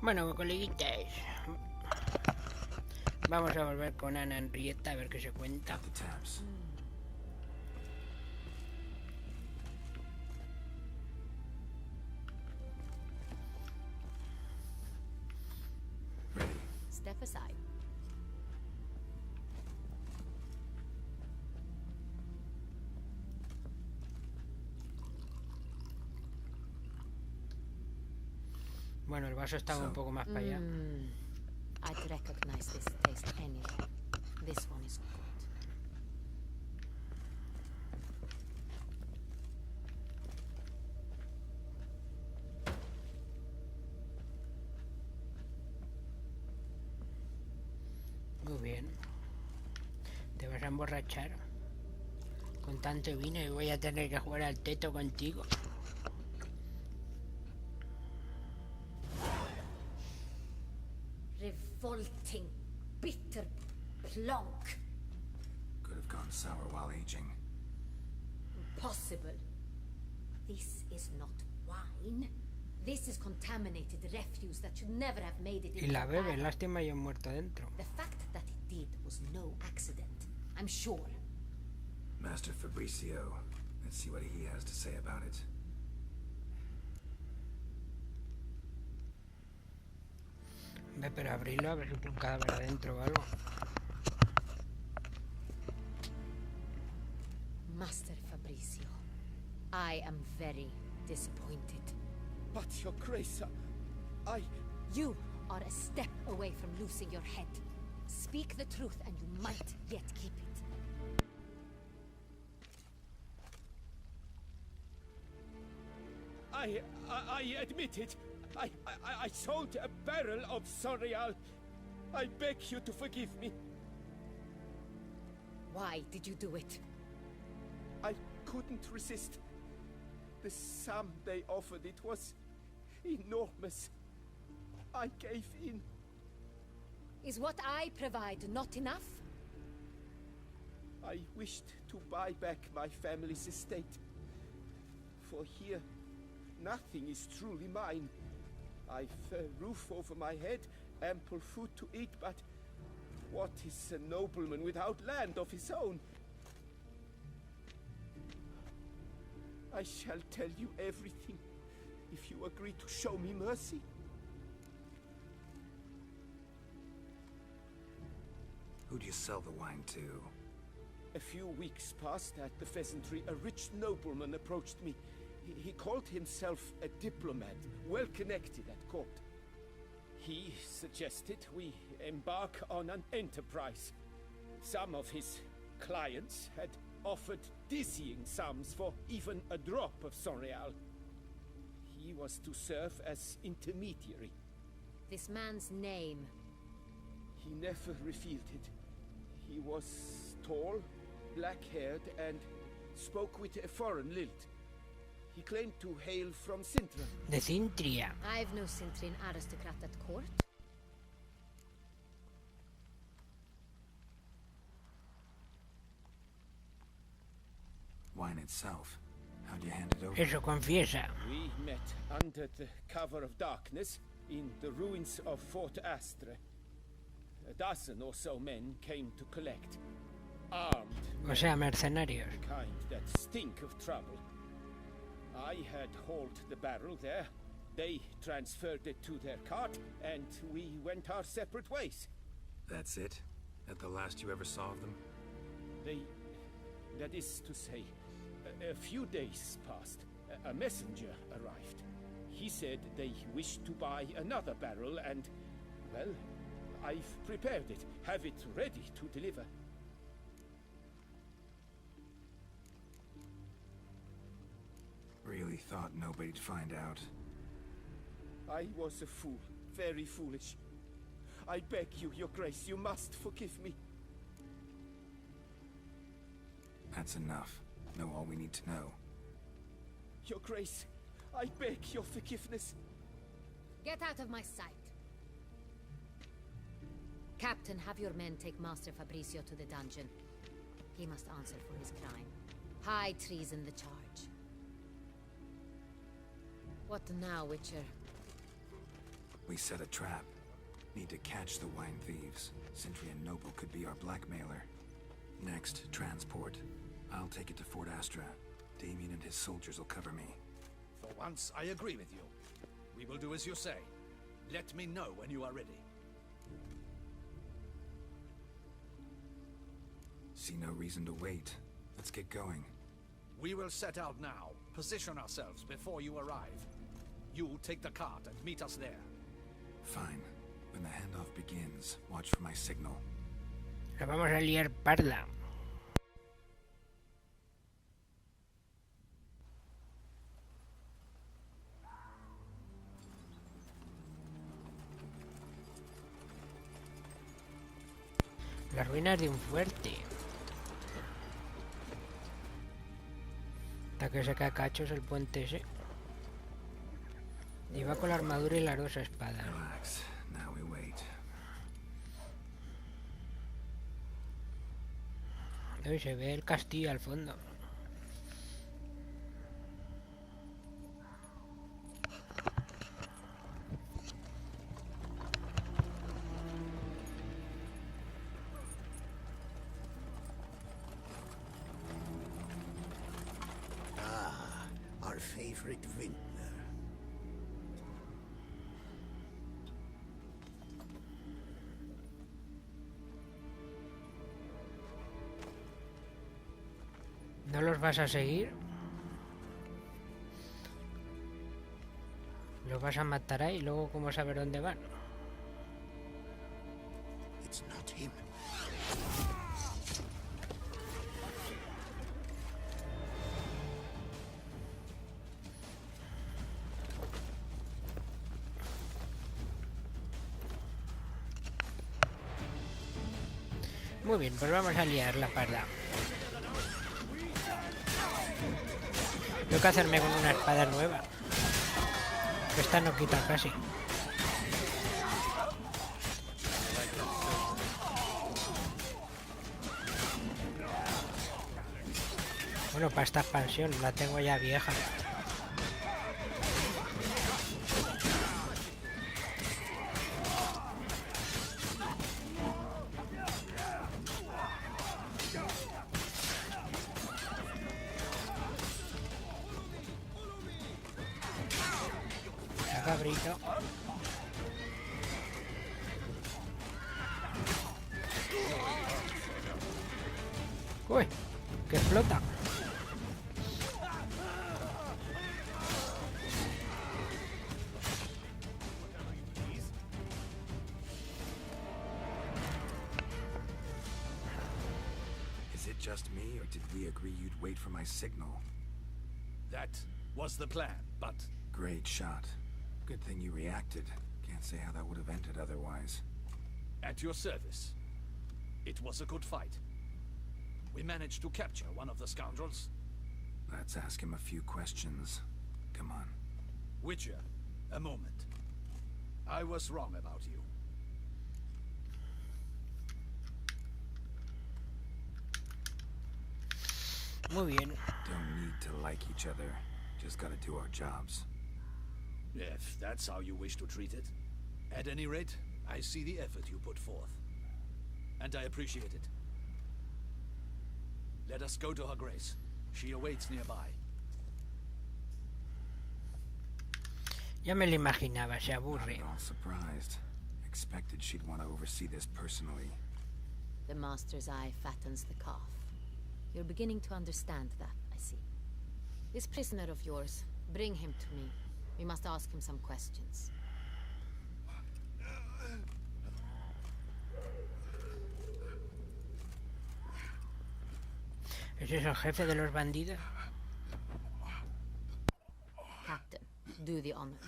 Bueno, coleguitas, vamos a volver con Anna Henrietta a ver qué se cuenta. Step aside. Bueno, el vaso estaba un poco más para allá. I'd recognize this taste anywhere. This one is good. Muy bien. ¿Te vas a emborrachar? Con tanto vino y voy a tener que jugar al teto contigo. Revolting, bitter plonk. Could have gone sour while aging. Impossible. This is not wine. This is contaminated refuse that should never have made it Y into la a bebe, barrel. lástima y muerto dentro. The fact that it did was no accident, I'm sure. Master Fabricio. Let's see what he has to say about it. Ve, pero abrirlo, a ver si tiene un cadáver adentro o algo. Master Fabricio, I am very disappointed. But, Your Grace, I... You are a step away from losing your head. Speak the truth and you might yet keep it. I admit it. I sold a barrel of Sorial. I beg you to forgive me. Why did you do it? I couldn't resist. The sum they offered, it was enormous. I gave in. Is what I provide not enough? I wished to buy back my family's estate. For here, nothing is truly mine. I've a roof over my head, ample food to eat, but what is a nobleman without land of his own? I shall tell you everything, if you agree to show me mercy. Who do you sell the wine to? A few weeks past at the pheasantry, a rich nobleman approached me. He called himself a diplomat, well connected at court. He suggested we embark on an enterprise. Some of his clients had offered dizzying sums for even a drop of Sorial. He was to serve as intermediary. This man's name. He never revealed it. He was tall, black-haired, and spoke with a foreign lilt. He claimed to hail from Sintra. De Cintria. I've no Cintrin aristocrat at court. Wine itself. How'd you hand it over? Eso, confiesa. We met under the cover of darkness in the ruins of Fort Astre. A dozen or so men came to collect. Armed. O sea, mercenarios. The kind that stink of trouble. I had hauled the barrel there. They transferred it to their cart, and we went our separate ways. That's it? That the last you ever saw of them? That is to say, a few days passed. A messenger arrived. He said they wished to buy another barrel and, well, I've prepared it, have it ready to deliver. Really thought nobody'd find out. I was a fool, very foolish. I beg you, Your Grace, you must forgive me. That's enough. Know all we need to know. Your Grace, I beg your forgiveness. Get out of my sight. Captain, have your men take Master Fabricio to the dungeon. He must answer for his crime. High treason the charge. What now, Witcher? We We set a trap. Need to catch the wine thieves. Sentry and Noble could be our blackmailer. Next, transport. I'll take it to Fort Astra. Damien and his soldiers will cover me. For once, I agree with you. We will do as you say. Let me know when you are ready. See no reason to wait. Let's get going. We will set out now. Position ourselves before you arrive. You take the cart and meet us there. Fine. When the handoff begins, watch for my signal. La vamos a liar parda. Las ruinas de un fuerte. Hasta que se cae cachos el puente ese. Y va con la armadura y las dos espadas. Relax. Now we wait. Ahí se ve el castillo al fondo. Our favorite vintner. ¿No los vas a seguir? ¿Los vas a matar ahí y luego cómo saber dónde van? It's not him. Muy bien, pues vamos a liar la parda. Tengo que hacerme con una espada nueva. Esta no quita casi. Bueno, para esta expansión la tengo ya vieja. Cabrito. Uy, que explota. Is it just me, or did we agree you'd wait for my signal? That was the plan, but Great shot. Good thing you reacted. Can't say how that would have ended otherwise. at your service. It was a good fight. We managed to capture one of the scoundrels. Let's ask him a few questions. Come on. Witcher, a moment. I was wrong about you. Muy bien. Don't need to like each other. Just gotta do our jobs. If that's how you wish to treat it. At any rate, I see the effort you put forth. And I appreciate it. Let us go to her grace. She awaits nearby. Ya me lo imaginaba, se Not aburre. at all surprised. Expected she'd want to oversee this personally. The master's eye fattens the calf. You're beginning to understand that, I see. This prisoner of yours, bring him to me. We must ask him some questions. ¿Ese es el jefe de los bandidos? Captain, do the honors.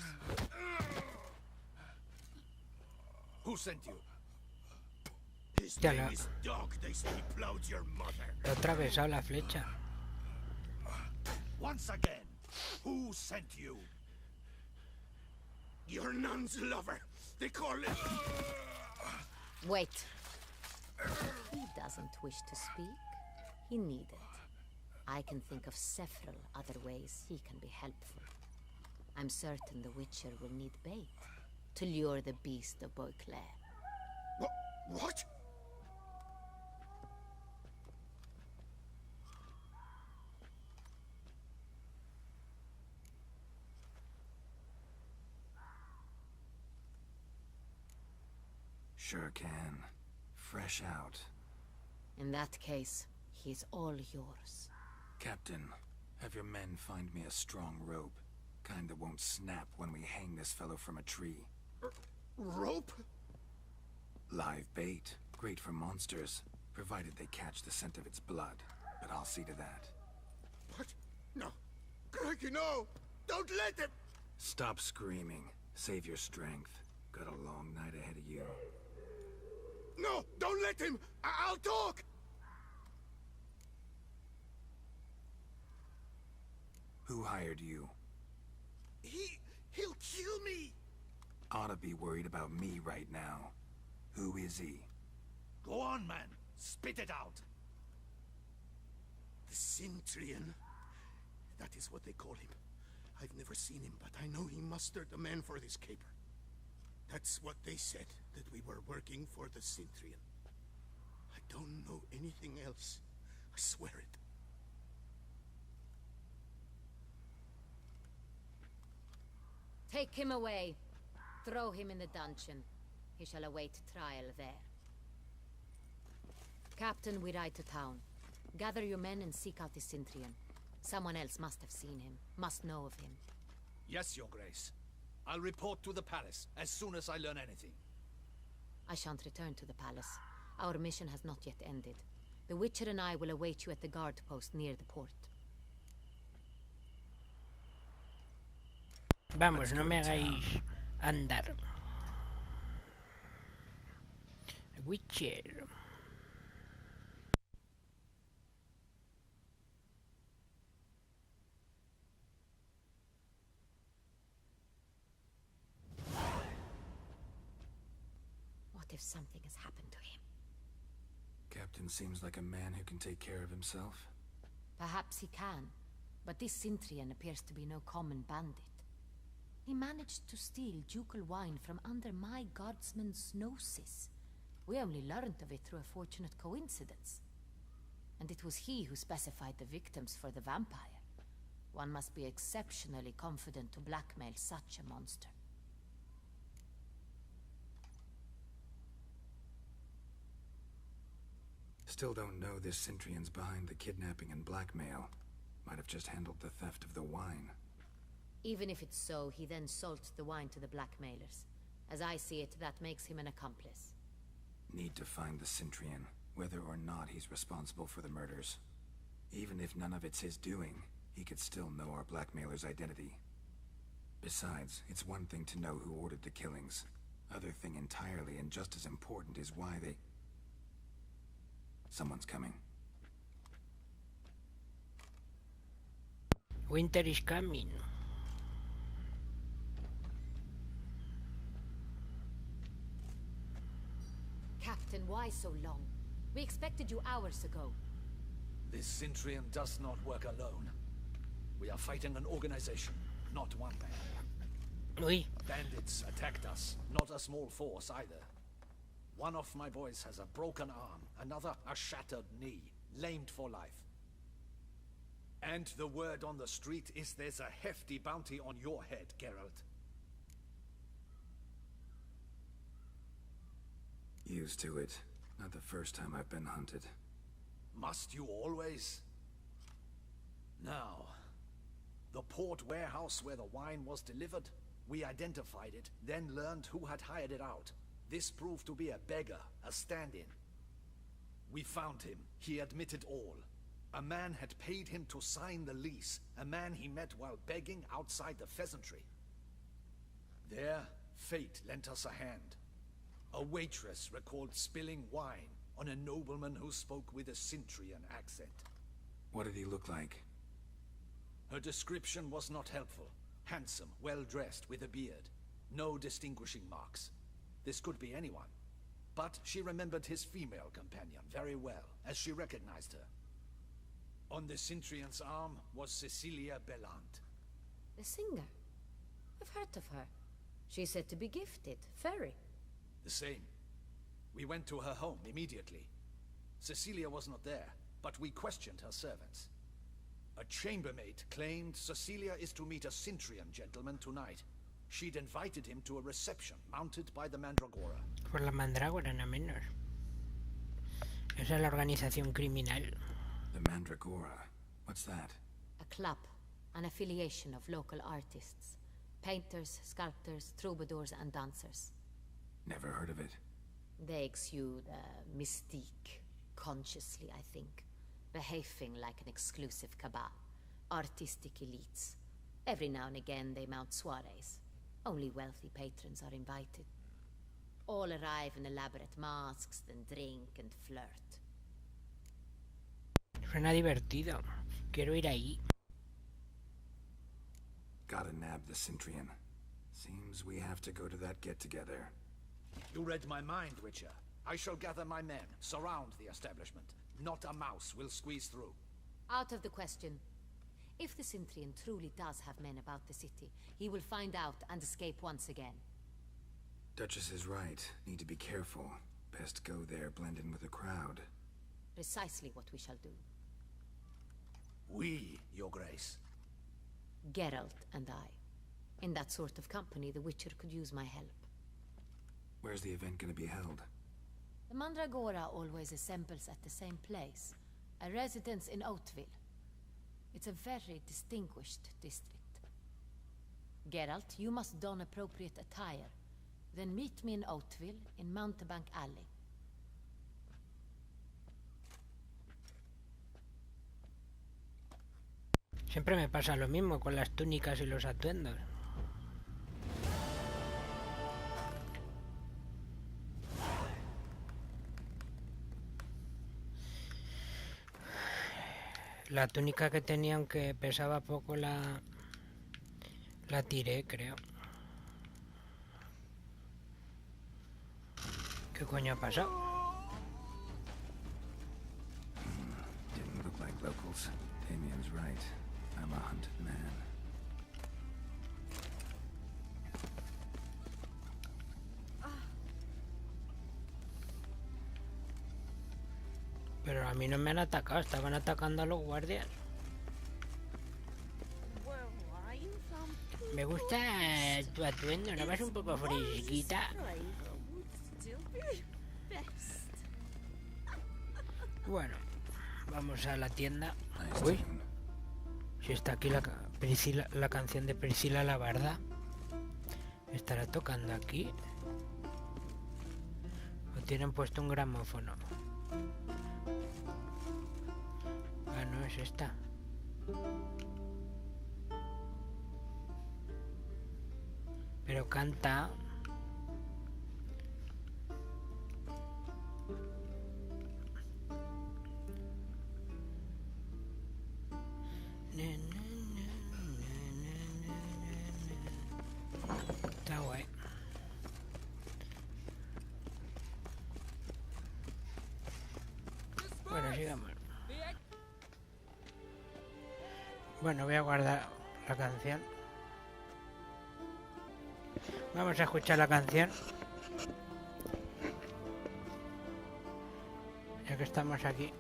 Who sent you? His Ya name la- is Dog. They say he plowed your mother. He atravesado la flecha. Once again, who sent you? Your nun's lover. They call it. Wait. He doesn't wish to speak. He need it. I can think of several other ways he can be helpful. I'm certain the Witcher will need bait. to lure the beast of Beauclair. What? Sure can. Fresh out. In that case, he's all yours. Captain, have your men find me a strong rope. Kind that won't snap when we hang this fellow from a tree. Rope? Live bait. Great for monsters, provided they catch the scent of its blood. But I'll see to that. What? No. Crikey, no! Don't let him! Stop screaming. Save your strength. Got a long night ahead of you. No! Don't let him! I'll talk! Who hired you? He'll kill me! Ought to be worried about me right now. Who is he? Go on, man. Spit it out. The Centurion. That is what they call him. I've never seen him, but I know he mustered the men for this caper. That's what they said, that we were working for the Centurion. I don't know anything else. I swear it. Take him away. Throw him in the dungeon. He shall await trial there. Captain, we ride to town. Gather your men and seek out the Centurion. Someone else must have seen him, must know of him. Yes, Your Grace. I'll report to the palace as soon as I learn anything. I shan't return to the palace. Our mission has not yet ended. The Witcher and I will await you at the guard post near the port. Vamos, no me hagáis andar. Witcher. What if something has happened to him? Captain seems like a man who can take care of himself. Perhaps he can, but this Centurion appears to be no common bandit. He managed to steal ducal wine from under my guardsman's noses. We only learned of it through a fortunate coincidence. And it was he who specified the victims for the vampire. One must be exceptionally confident to blackmail such a monster. Still don't know this Centurion's behind the kidnapping and blackmail. Might have just handled the theft of the wine. Even if it's so, he then sold the wine to the blackmailers. As I see it, that makes him an accomplice. Need to find the Centurion, whether or not he's responsible for the murders. Even if none of it's his doing, he could still know our blackmailer's identity. Besides, it's one thing to know who ordered the killings. Other thing entirely, and just as important, is why they... Someone's coming. Winter is coming. Captain, why so long? We expected you hours ago. This Centurion does not work alone. We are fighting an organization, not one man. Oui. Bandits attacked us, not a small force either. One of my boys has a broken arm, another a shattered knee, lamed for life. And the word on the street is there's a hefty bounty on your head, Geralt. Used to it. Not the first time I've been hunted. Must you always? Now, the port warehouse where the wine was delivered, we identified it, then learned who had hired it out. This proved to be a beggar, a stand-in. We found him. He admitted all. A man had paid him to sign the lease, a man he met while begging outside the pheasantry. There, fate lent us a hand. A waitress recalled spilling wine on a nobleman who spoke with a Centurion accent. What did he look like? Her description was not helpful. Handsome, well-dressed, with a beard. No distinguishing marks. This could be anyone. But she remembered his female companion very well, as she recognized her. On the Centurion's arm was Cecilia Bellant. The singer? I've heard of her. She's said to be gifted. Fairy. The same. We went to her home immediately. Cecilia was not there, but we questioned her servants. A chambermaid claimed Cecilia is to meet a Cintrian gentleman tonight. She'd invited him to a reception mounted by the Mandragora. Por la mandrágora, no menos. Esa es la organización criminal. The Mandragora? What's that? A club, an affiliation of local artists. Painters, sculptors, troubadours and dancers. Never heard of it. They exude mystique, consciously, I think. Behaving like an exclusive cabal. Artistic elites. Every now and again they mount soirees. Only wealthy patrons are invited. All arrive in elaborate masks, then drink and flirt. Suena divertido. Quiero ir ahí. Gotta nab the Cintrian. Seems we have to go to that get-together. You read my mind, Witcher. I shall gather my men, surround the establishment. Not a mouse will squeeze through. Out of the question. If the Cintrian truly does have men about the city, he will find out and escape once again. Duchess is right. Need to be careful. Best go there, blend in with the crowd. Precisely what we shall do. We, Your Grace. Geralt and I. In that sort of company, the Witcher could use my help. Where's the event gonna be held? The Mandragora always assembles at the same place. A residence in Oatville. It's a very distinguished district. Geralt, you must don appropriate attire. Then meet me in Oatville, in Mountebank Alley. Siempre me pasa lo mismo con las túnicas y los atuendos. La túnica que tenía, aunque pesaba poco, la tiré, creo. ¿Qué coño ha pasado? Didn't look like locals. Damien's right. I'm a hunted man. Pero a mí no me han atacado, estaban atacando a los guardias. Me gusta tu atuendo, ¿no vas un poco frisquita? Bueno, vamos a la tienda. Uy, si está aquí la canción de Priscila la Barda. ¿Estará tocando aquí? ¿O tienen puesto un gramófono? Ah, no, es esta. Pero canta. Está guay. Bueno, sigamos. Bueno, voy a guardar la canción. Vamos a escuchar la canción. Ya que estamos aquí.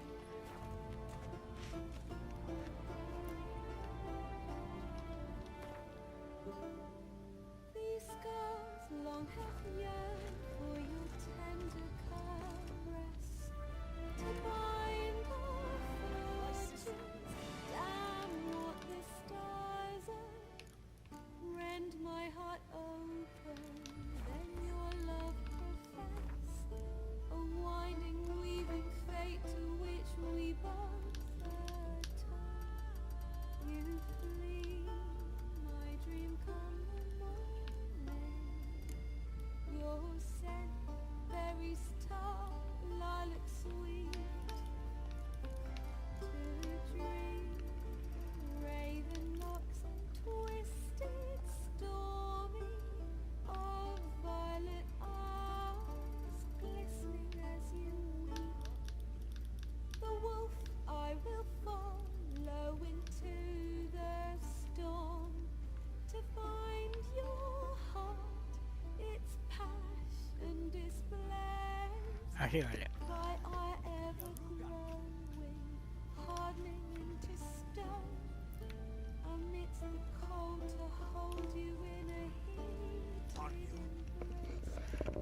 Así vale.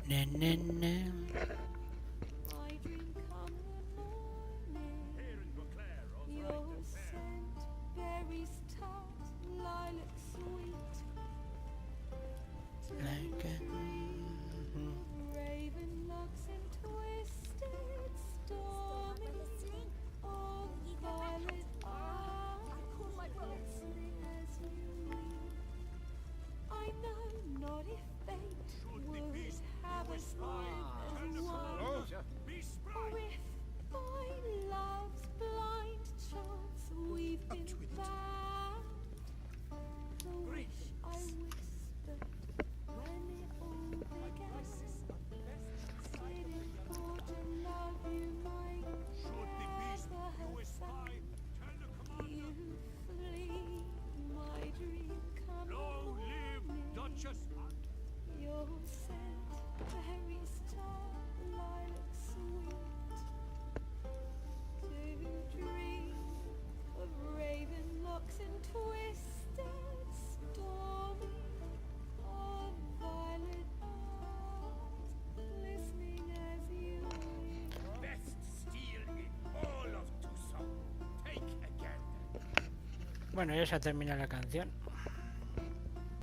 Ne, ne, ne. Like a... Bueno, ya se ha terminado la canción.